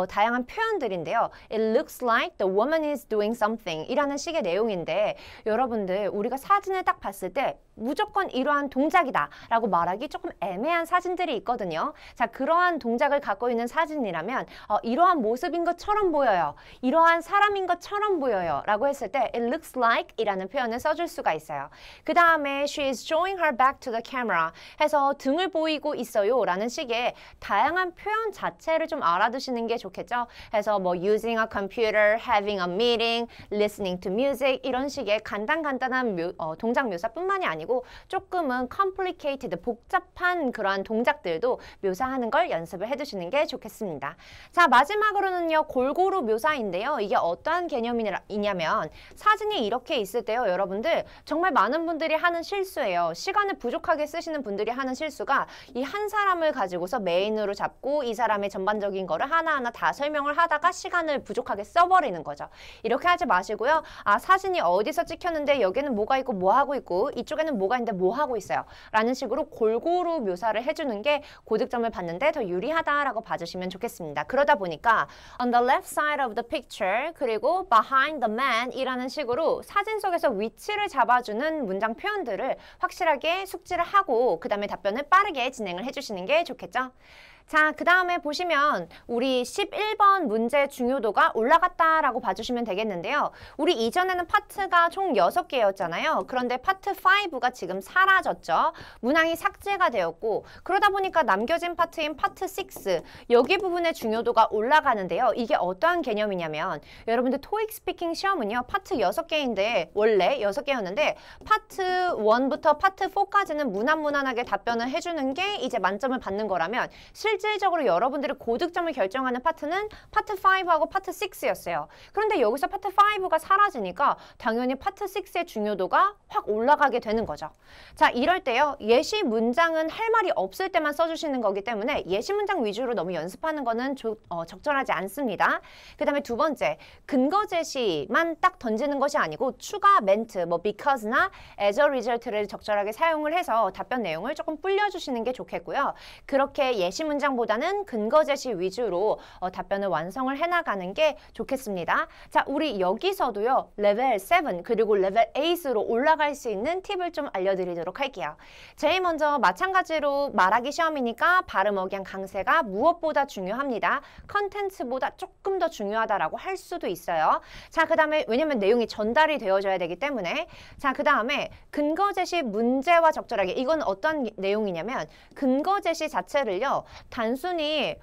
[SPEAKER 1] 다양한 표현들인데요. It looks like the woman is doing something 이라는 식의 내용인데 여러분들 우리가 사진을 딱 봤을 때 무조건 이러한 동작이다 라고 말하기 조금 애매한 사진들이 있거든요. 자, 그러한 동작을 갖고 있는 사진이라면 이러한 모습인 것처럼 보여요. 이러한 사람인 것처럼 보여요. 라고 했을 때 it looks like 이라는 표현을 써줄 수가 있어요. 그 다음에 she is showing her back to the camera 해서 등을 보이고 있어요 라는 식의 다양한 표현 자체를 좀 알아두시는 게 좋겠죠. 해서 뭐 using a computer, having a meeting, listening to music 이런 식의 간단한 동작 묘사뿐만이 아니고 조금은 complicated, 복잡한 그러한 동작들도 묘사하는 걸 연습을 해두시는 게 좋겠습니다. 자, 마지막으로는요. 골고루 묘사인데요. 이게 어떠한 개념이냐면 사진이 이렇게 있을 때요. 여러분들 정말 많은 분들이 하는 실수예요. 시간을 부족하게 쓰시는 분들이 하는 실수가 이 한 사람을 가지고서 메인으로 잡고 이 사람의 전반적인 거를 하나하나 다 설명을 하다가 시간을 부족하게 써버리는 거죠. 이렇게 하지 마시고요. 아, 사진이 어디서 찍혔는데 여기는 뭐가 있고 뭐 하고 있고 이쪽에는 뭐가 있는데 뭐 하고 있어요. 라는 식으로 골고루 묘사를 해주는 게 고득점을 받는데 더 유리하다라고 봐주시면 좋겠습니다. 그러다 보니까 on the left side of the picture 그리고 behind the man 이라는 식으로 사진 속에서 위치를 잡아주는 문장 표현들을 확실하게 숙지를 하고 그 다음에 답변을 빠르게 진행을 해주시는 게 좋겠죠. 자, 그 다음에 보시면 우리 11번 문제 중요도가 올라갔다라고 봐주시면 되겠는데요. 우리 이전에는 파트가 총 6개였잖아요. 그런데 파트 5가 지금 사라졌죠. 문항이 삭제가 되었고 그러다 보니까 남겨진 파트인 파트 6 여기 부분의 중요도가 올라가는데요. 이게 어떠한 개념이냐면 여러분들 토익 스피킹 시험은요. 파트 6개인데 원래 6개였는데 파트 1부터 파트 4까지는 무난무난하게 답변을 해주는 게 이제 만점을 받는 거라면 실질적으로 여러분들의 고득점을 결정하는 파트는 파트 5하고 파트 6였어요. 그런데 여기서 파트 5가 사라지니까 당연히 파트 6의 중요도가 확 올라가게 되는 거죠. 자, 이럴 때요. 예시 문장은 할 말이 없을 때만 써주시는 거기 때문에 예시 문장 위주로 너무 연습하는 거는 적절하지 않습니다. 그 다음에 두 번째, 근거 제시만 딱 던지는 것이 아니고 추가 멘트, 뭐 because나 as a result를 적절하게 사용을 해서 답변 내용을 조금 불려주시는 게 좋겠고요. 그렇게 예시 문장보다는 근거 제시 위주로 답변을 완성을 해나가는 게 좋겠습니다. 자, 우리 여기서도요. 레벨 7 그리고 레벨 8으로 올라갈 수 있는 팁을 좀 알려드리도록 할게요. 제일 먼저 마찬가지로 말하기 시험이니까 발음, 억양, 강세가 무엇보다 중요합니다. 컨텐츠보다 조금 더 중요하다라고 할 수도 있어요. 자, 그 다음에 왜냐면 내용이 전달이 되어져야 되기 때문에 자, 그 다음에 근거 제시 문제와 적절하게 이건 어떤 내용이냐면 근거 제시 자체를요. 단순히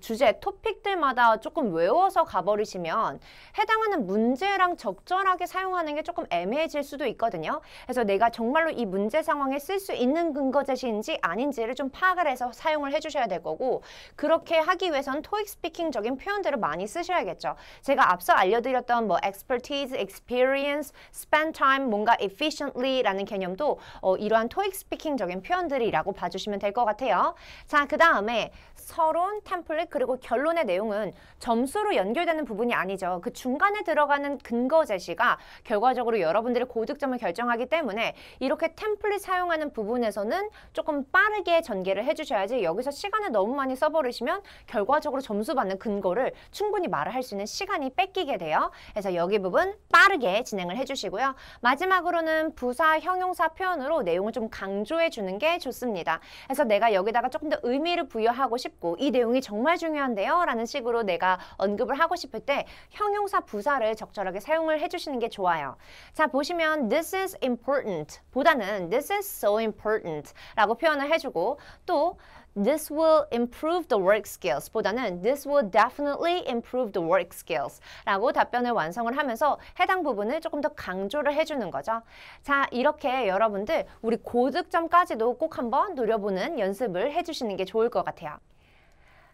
[SPEAKER 1] 주제, 토픽들마다 조금 외워서 가버리시면 해당하는 문제랑 적절하게 사용하는 게 조금 애매해질 수도 있거든요. 그래서 내가 정말로 이 문제 상황에 쓸 수 있는 근거 제시인지 아닌지를 좀 파악을 해서 사용을 해주셔야 될 거고 그렇게 하기 위해선 토익 스피킹적인 표현들을 많이 쓰셔야겠죠. 제가 앞서 알려드렸던 뭐 expertise, experience, spend time, 뭔가 efficiently 라는 개념도 이러한 토익 스피킹적인 표현들이라고 봐주시면 될 것 같아요. 자, 그 다음에 서론, 템플릿, 그리고 결론의 내용은 점수로 연결되는 부분이 아니죠. 그 중간에 들어가는 근거 제시가 결과적으로 여러분들의 고득점을 결정하기 때문에 이렇게 템플릿 사용하는 부분에서는 조금 빠르게 전개를 해주셔야지 여기서 시간을 너무 많이 써버리시면 결과적으로 점수 받는 근거를 충분히 말을 할 수 있는 시간이 뺏기게 돼요. 그래서 여기 부분 빠르게 진행을 해주시고요. 마지막으로는 부사, 형용사 표현으로 내용을 좀 강조해 주는 게 좋습니다. 그래서 내가 여기다가 조금 더 의미를 부여하고 싶고 이 내용이 정말 중요한데요 라는 식으로 내가 언급을 하고 싶을 때 형용사 부사를 적절하게 사용을 해주시는 게 좋아요. 자, 보시면 this is important 보다는 this is so important 라고 표현을 해주고 또 This will improve the work skills 보다는 This will definitely improve the work skills 라고 답변을 완성을 하면서 해당 부분을 조금 더 강조를 해주는 거죠. 자, 이렇게 여러분들 우리 고득점까지도 꼭 한번 노려보는 연습을 해주시는 게 좋을 것 같아요.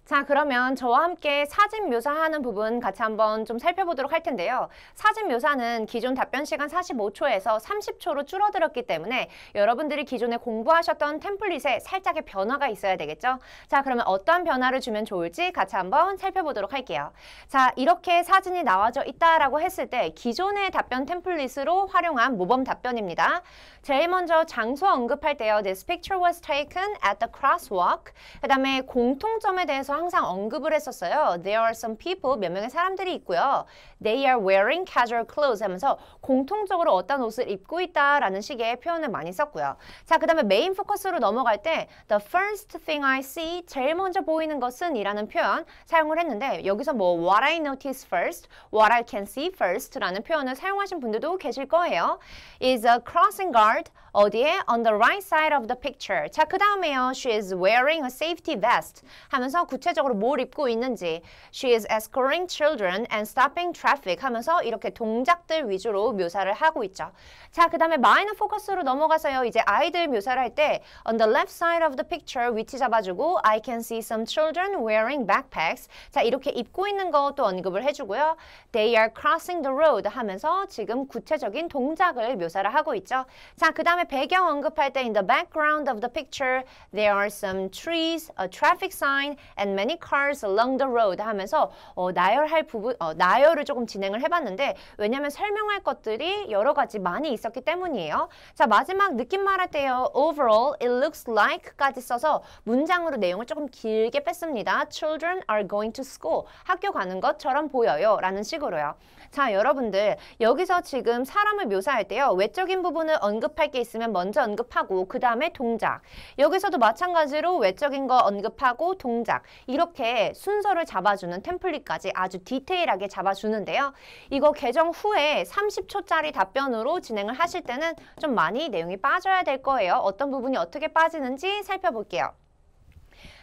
[SPEAKER 1] 자, 그러면 저와 함께 사진 묘사하는 부분 같이 한번 좀 살펴보도록 할 텐데요. 사진 묘사는 기존 답변 시간 45초에서 30초로 줄어들었기 때문에 여러분들이 기존에 공부하셨던 템플릿에 살짝의 변화가 있어야 되겠죠? 자, 그러면 어떤 변화를 주면 좋을지 같이 한번 살펴보도록 할게요. 자, 이렇게 사진이 나와져 있다라고 했을 때 기존의 답변 템플릿으로 활용한 모범 답변입니다. 제일 먼저 장소 언급할 때요. This picture was taken at the crosswalk. 그 다음에 공통점에 대해서 항상 언급을 했었어요. There are some people, 몇 명의 사람들이 있고요. They are wearing casual clothes 하면서 공통적으로 어떤 옷을 입고 있다라는 식의 표현을 많이 썼고요. 자, 그 다음에 메인 포커스로 넘어갈 때 The first thing I see, 제일 먼저 보이는 것은 이라는 표현 사용을 했는데 여기서 뭐 What I notice first, What I can see first 라는 표현을 사용하신 분들도 계실 거예요. Is a crossing guard, 어디에? On the right side of the picture. 자, 그 다음에요. She is wearing a safety vest 하면서 구체적으로 뭘 입고 있는지 She is escorting children and stopping traffic 하면서 이렇게 동작들 위주로 묘사를 하고 있죠. 자, 그 다음에 마이너 포커스로 넘어가서요. 이제 아이들 묘사를 할 때 On the left side of the picture 위치 잡아주고 I can see some children wearing backpacks. 자, 이렇게 입고 있는 것도 언급을 해주고요. They are crossing the road 하면서 지금 구체적인 동작을 묘사를 하고 있죠. 자, 그 다음에 배경 언급할 때 In the background of the picture there are some trees, a traffic sign and many cars along the road 하면서 나열할 부분, 나열을 조금 진행을 해봤는데 왜냐하면 설명할 것들이 여러 가지 많이 있었기 때문이에요. 자, 마지막 느낌 말할 때요. Overall, it looks like까지 써서 문장으로 내용을 조금 길게 뺐습니다. Children are going to school. 학교 가는 것처럼 보여요. 라는 식으로요. 자, 여러분들 여기서 지금 사람을 묘사할 때요. 외적인 부분을 언급할 게 있으면 먼저 언급하고 그 다음에 동작. 여기서도 마찬가지로 외적인 거 언급하고 동작. 이렇게 순서를 잡아주는 템플릿까지 아주 디테일하게 잡아주는데요. 이거 개정 후에 30초짜리 답변으로 진행을 하실 때는 좀 많이 내용이 빠져야 될 거예요. 어떤 부분이 어떻게 빠지는지 살펴볼게요.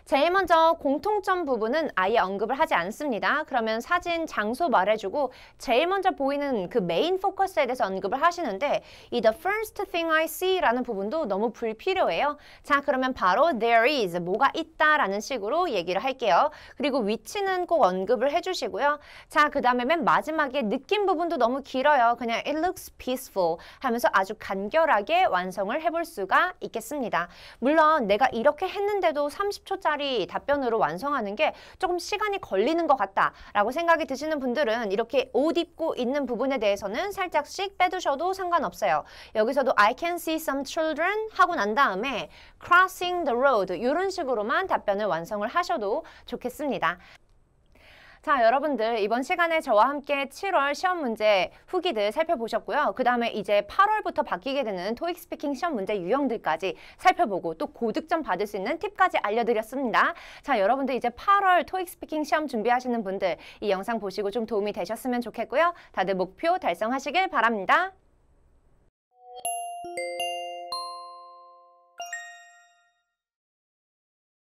[SPEAKER 1] 제일 먼저 공통점 부분은 아예 언급을 하지 않습니다. 그러면 사진, 장소 말해주고 제일 먼저 보이는 그 메인 포커스에 대해서 언급을 하시는데 이 the first thing I see 라는 부분도 너무 불필요해요. 자, 그러면 바로 there is, 뭐가 있다라는 식으로 얘기를 할게요. 그리고 위치는 꼭 언급을 해주시고요. 자, 그 다음에 맨 마지막에 느낌 부분도 너무 길어요. 그냥 it looks peaceful 하면서 아주 간결하게 완성을 해볼 수가 있겠습니다. 물론 내가 이렇게 했는데도 30초짜리 답변으로 완성하는 게 조금 시간이 걸리는 것 같다라고 생각이 드시는 분들은 이렇게 옷 입고 있는 부분에 대해서는 살짝씩 빼두셔도 상관없어요. 여기서도 I can see some children 하고 난 다음에 crossing the road 이런 식으로만 답변을 완성을 하셔도 좋겠습니다. 자, 여러분들 이번 시간에 저와 함께 7월 시험 문제 후기들 살펴보셨고요. 그 다음에 이제 8월부터 바뀌게 되는 토익 스피킹 시험 문제 유형들까지 살펴보고 또 고득점 받을 수 있는 팁까지 알려드렸습니다. 자, 여러분들 이제 8월 토익 스피킹 시험 준비하시는 분들 이 영상 보시고 좀 도움이 되셨으면 좋겠고요. 다들 목표 달성하시길 바랍니다.